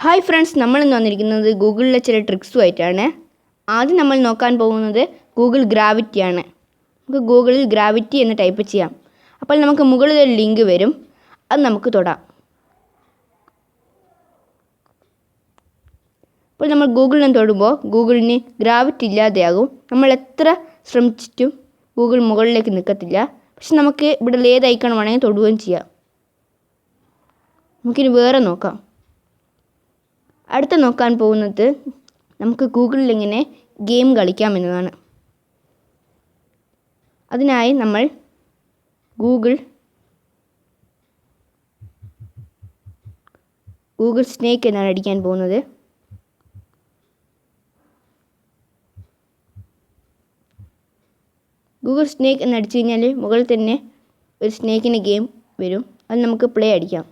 Hi friends, നമ്മളിന്ന് വന്നിരിക്കുന്നത് ഗൂഗിളിലെ ചില ട്രിക്സുമായിട്ടാണ്. ആദ്യം നമ്മൾ നോക്കാൻ പോകുന്നത് ഗൂഗിൾ ഗ്രാവിറ്റിയാണ്. നമുക്ക് ഗൂഗിളിൽ ഗ്രാവിറ്റി എന്ന് ടൈപ്പ് ചെയ്യാം. അപ്പോൾ നമുക്ക് മുകളിൽ ഒരു ലിങ്ക് വരും, അത് നമുക്ക് തൊടാം. അപ്പോൾ നമ്മൾ ഗൂഗിളിൽ തൊടുമ്പോൾ ഗൂഗിളിന് ഗ്രാവിറ്റി ഇല്ലാതെയാകും. നമ്മൾ എത്ര ശ്രമിച്ചിട്ടും ഗൂഗിൾ മുകളിലേക്ക് നിൽക്കത്തില്ല. പക്ഷെ നമുക്ക് ഇവിടെ ഏത് ഐക്കൺ വേണമെങ്കിൽ തൊടുകയും ചെയ്യാം. നമുക്കിനി വേറെ നോക്കാം. അടുത്ത നോക്കാൻ പോകുന്നത് നമുക്ക് ഗൂഗിളിൽ എങ്ങനെ ഗെയിം കളിക്കാമെന്നതാണ്. അതിനായി നമ്മൾ ഗൂഗിൾ സ്നേക്ക് എന്നാണ് അടിക്കാൻ പോകുന്നത്. ഗൂഗിൾ സ്നേക്ക് എന്നടിച്ചു കഴിഞ്ഞാൽ മുകളിൽ തന്നെ ഒരു സ്നേക്കിൻ്റെ ഗെയിം വരും. അത് നമുക്ക് പ്ലേ അടിക്കാം.